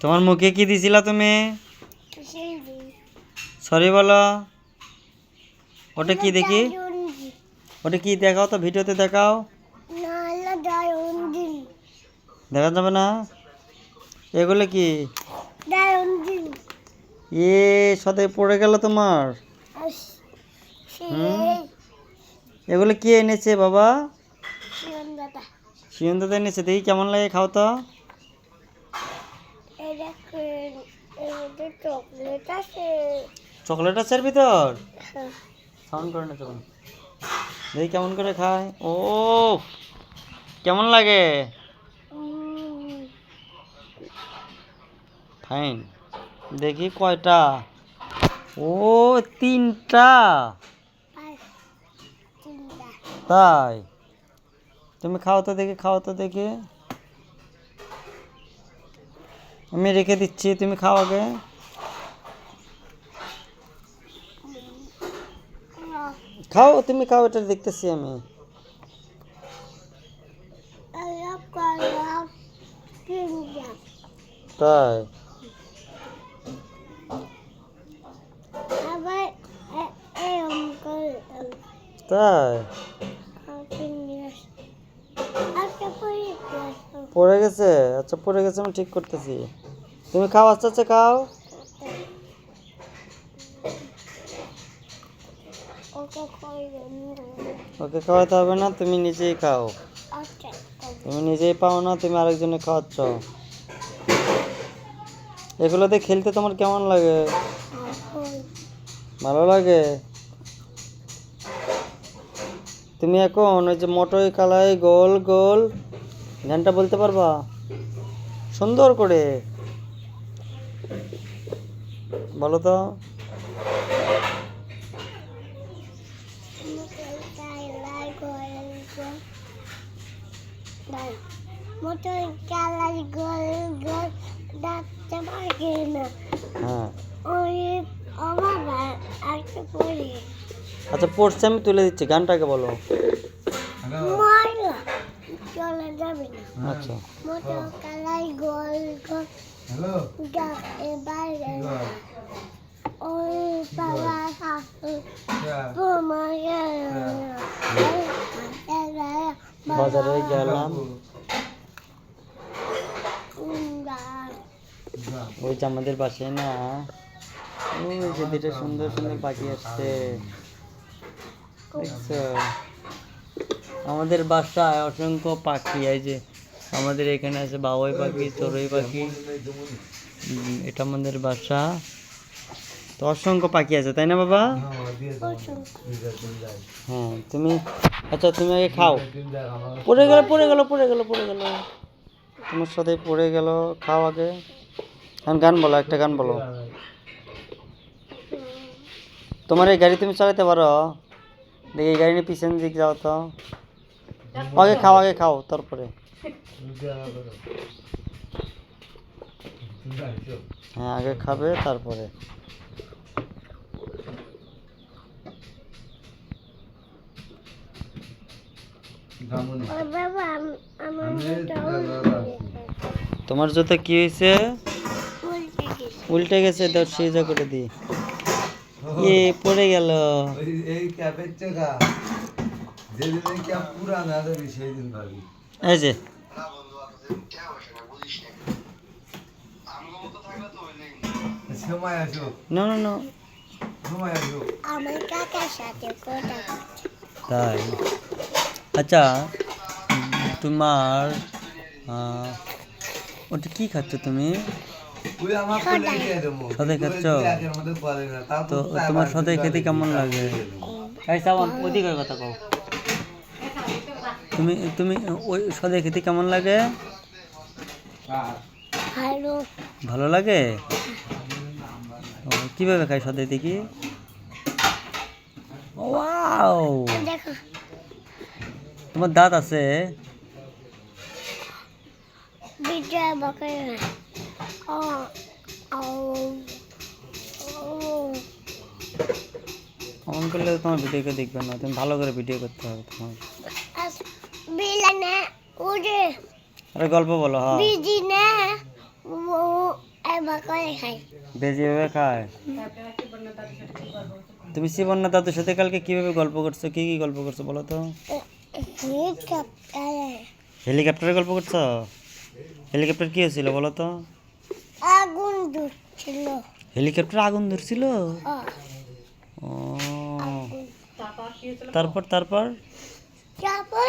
তোমার মুখে কি দিছিলা তুমি? সরি বলো। ওটা কি দেখি? ওটা কি দেখাও তো, ভিডিওতে দেখাও। দেখা যাবে না? এগুলো কি? এ সাথে পড়ে গেল তোমার। এগুলো কি এনেছে বাবা? শিয়ন দাদা এনেছে। দেখি কেমন লাগে, খাও তো। চকলেট আছে এর ভিতর? সাউন্ড করে না তখন। দেখি কেমন করে খায়। ও কেমন লাগে? ফাইন। দেখি কয়টা। ও 3টা। তাই? তুমি খাও তো দেখি, খাও তো দেখি। আমি রেখে দিচ্ছি, তুমি খাও আগে। খাও, তুমি খাও, এটা দেখতেছি আমি। তাই? তাই? পড়ে গেছে? আচ্ছা পড়ে গেছে, আমি ঠিক করতেছি। তুমি খাও, আস্তে আস্তে খাও। ওকে খাওয়াতে হবে না, তুমি নিজেই খাও। তুমি নিজেই পাও না, তুমি আরেকজনে খাওয়াচ্ছ। এগুলোতে খেলতে তোমার কেমন লাগে? ভালো লাগে? তুমি এখন ওই যে মটর কালাই গোল গোল গানটা বলতে পারবা সুন্দর করে? বলো তো। হ্যাঁ আচ্ছা পড়ছে, আমি তুলে দিচ্ছি, গানটাকে বলো। আচ্ছা বাজারে গেলাম, ওই যে আমাদের বাসায় না, ওই যে দুটো সুন্দর সুন্দর পাখি আসছে, দেখছো? আমাদের বাসায় অসংখ্য পাখি। এই যে আমাদের এখানে আছে বাবুই পাখি, চড়ুই পাখি। এটা আমাদের বাসা। তো অসংখ্য পাখি আছে, তাই না বাবা? হ্যাঁ তুমি, আচ্ছা তুমি আগে খাও। পড়ে গেল পড়ে গেল পড়ে গেল পড়ে গেল, তোমার সাথে পড়ে গেল। খাও আগে। গান বলো, একটা গান বলো। তোমার এই গাড়ি তুমি চালাতে পারো? দেখি এই গাড়ি নিয়ে পিছন দিক যাও তো। আগে খাও, আগে খাও, তারপরে। হ্যাঁ আগে খাবে তারপরে। তোমার জুতো কি হয়েছে? উল্টে গেছে, দাও সিজা করে দি। এ পড়ে গেল। এই যে না না না, তাই? আচ্ছা তোমার ওটা কি খাচ্ছ তুমি? সদাই খাচ্ছ? তো তোমার সদাই খেতে কেমন লাগে? ওদিকের কথা কও। তুমি তুমি ওই সদাই খেতে কেমন লাগে? ভালো লাগে? কিভাবে খাই সদাই দেখি? ওয়াও, তোমার দাঁত আছে? অন করলে তোমার ভিডিওকে দেখবে না, তুমি ভালো করে ভিডিও করতে হবে তোমার। আরে গল্প বলো। হ্যাঁ ভেজে ভাবে খায়। তুমি শিবন্না দাদুর সাথে কালকে কিভাবে গল্প করছো, কি কি গল্প করছো বলো তো? হেলিকপ্টারের গল্প করছো? হেলিকপ্টার কি হয়েছিল বলো তো? আগুন ধরছিল। হেলিকপ্টার আগুন ধরছিল? ও তারপর তারপর তারপর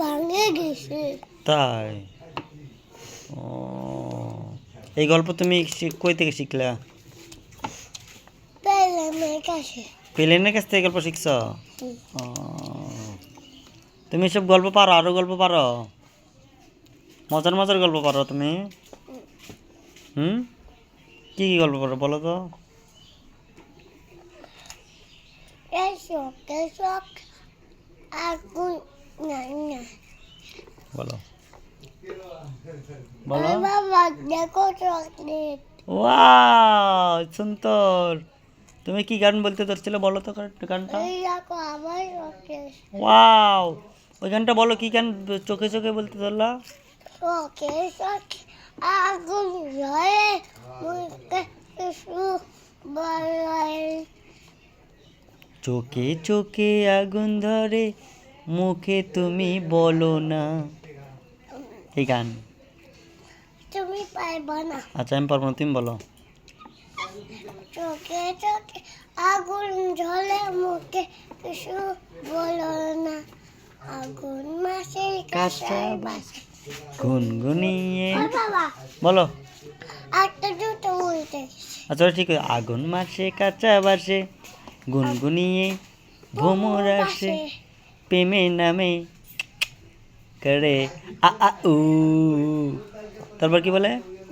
ভাঙে গেছে। তাই? ও এই গল্প তুমি কই থেকে শিখলা? পেলেমের কাছে। পেলেনের কাছ থেকে গল্প শিখছ? ও তুমি সব গল্প পারো? আরো গল্প পারো? মজার মজার গল্প পারো তুমি? হুম, কি কি গল্প পারো বলো তো? কেশক আগুন না বলো বলো। বাবা দেখো চকলেট। ওয়াও সুন্দর। তুমি কি গান বলতে ধরছিলে বলো তো গানটা? এই দেখো আমার চকলেট। ওয়াও ওই গানটা বলো, কি গান চোখে চোখে বলতে ধরলা? কেশক আগুন জ্বলে মুখে কিছু বলে। চোখে চোখে আগুন ধরে মুখে তুমি বলো না, এই গান। তুমি পারবা না। আচ্ছা আমি পারবো না, তুমি বলো। চোখে চোখে আগুন জ্বলে মুখে কিছু বলো না, আগুন মাসের কাছে বাসে। গুনগুনিয়ে বাবা বলো। একটা দুটো বলতে গেছে। আচ্ছা ঠিক আছে। আগুন মাসে কাঁচা বাসে, গুনগুনিয়ে ভ্রমর আসে, প্রেমে নামে করে আ আ উ। তারপর কি বলে?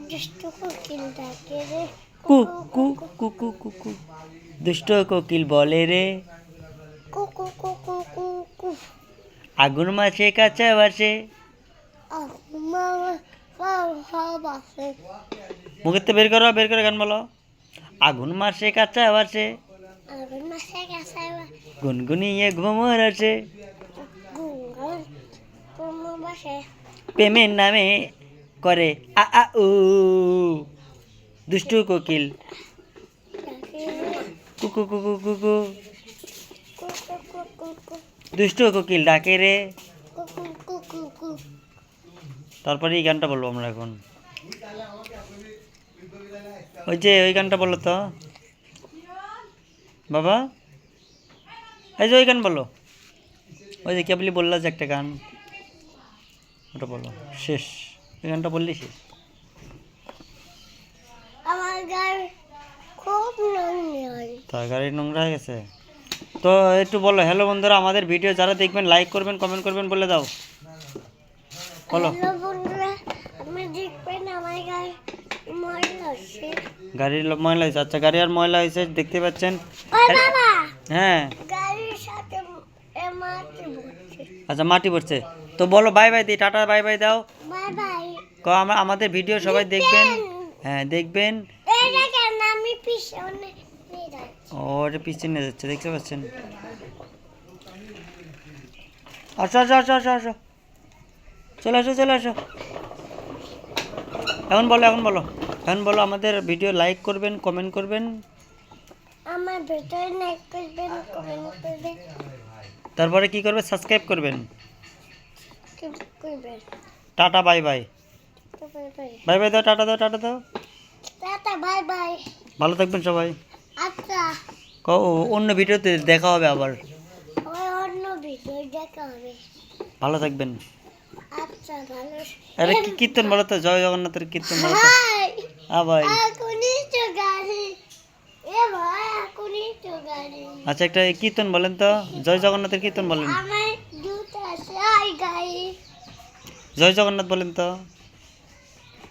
দুষ্টু কোকিল ডাকে রে কু কু কু কু কু কু। দুষ্ট কোকিল বলে রে কুকু কুকু কুকু। আগুন মাসে কাঁচা বাসে। বাসে। মুখের তো বের করো, বের করে গান বলো। আগুন মাসে কাঁচা বাসে, আগুন মাসে কাছে গুনগুনিয়ে ঘুমর আসে, গুঙ্গল কুমু বাসে। প্রেমের নামে করে আ আ উ। দুষ্টু কোকিল কুকু কুকু কুকু। কুকু কুকু কুকু দুষ্টু কোকিল ডাকে রে। কুকু কুকু কুকু। তারপরে এই গানটা বলবো আমরা এখন। ওই যে ওই গানটা বলো তো বাবা। এই যে ওই গান বলো, ওই যে কেবলি বললা যে একটা গান, ওটা বলো। শেষ, ওই গানটা বললি শেষ। আমার গায়ে খুব নোংরা হয়। তার গাড়ি নোংরা হয়ে গেছে তো একটু বলো। হ্যালো বন্ধুরা, আমাদের ভিডিও যারা দেখবেন লাইক করবেন, কমেন্ট করবেন, বলে দাও বলো। হ্যালো বন্ধুরা, আমি দেখবেন আমার গায়ে ময়লা হচ্ছে। গাড়ির ময়লা হয়েছে? আচ্ছা গাড়ি আর ময়লা হয়েছে দেখতে পাচ্ছেন। ওই বাবা হ্যাঁ গাড়ির সাথে মাটি ভরছে। আচ্ছা মাটি পড়ছে তো বলো বাই বাই দি, টাটা বাই বাই দাও। Bye bye. আমাদের ভিডিও সবাই দেখবেন। হ্যাঁ দেখবেন। এই দেখেন আমি পিছনে নিয়ে যাচ্ছি। ও এটা পিছনে যাচ্ছে দেখতে পাচ্ছেন। আসো আসো আসো আসো আসো, চলে আসো চলে আসো। এখন বলো এখন বলো এখন বলো। আমাদের ভিডিও লাইক করবেন, কমেন্ট করবেন। আমার ভিতরে লাইক করবেন, কমেন্ট করবেন, তারপরে কি করবে? সাবস্ক্রাইব করবেন। কি করবেন। Tata bye by. Bye bye. By bye দাও, টাটা দাও, টাটা দাও। Tata bye by. ভালো থাকবেন সবাই। আচ্ছা অন্য ভিডিওতে দেখা হবে আবার। ওই অন্য ভিডিও দেখা হবে। ভালো থাকবেন। আচ্ছা ভালো। আরে কি কীর্তন বলো তো, জয় জগন্নাথের কীর্তন বলো তো। হাই ভাই এখনই তো গাড়ি। এ ভাই এখনই তো গাড়ি। আচ্ছা একটা কীর্তন বলেন তো, জয় জগন্নাথের কীর্তন বলেন। আমার দুটা সাই গাড়ি। জয় জগন্নাথ বলেন তো,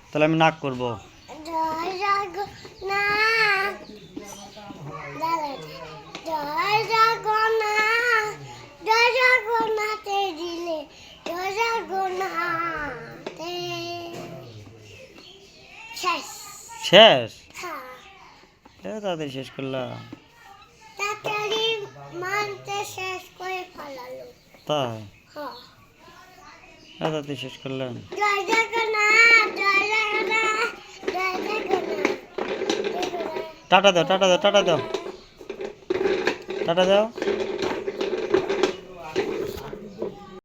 তাহলে আমি নাক করবো। জয় জগন্নাথ। দাদা জয় জগন্নাথ। জয় জগন্নাথে দিলে জয় জগন্নাথে। শেষ। শেষ? হ্যাঁ তাড়াতাড়ি শেষ করলাম। তাড়াতাড়ি মানতে শেষ করে ফেলালো। তাই? হ্যাঁ রাতারাতি শেষ করলেন। জয় জগন্নাথ জয় জগন্নাথ জয় জগন্নাথ টাটা দাও, টাটা দাও, টাটা দাও, টাটা দাও।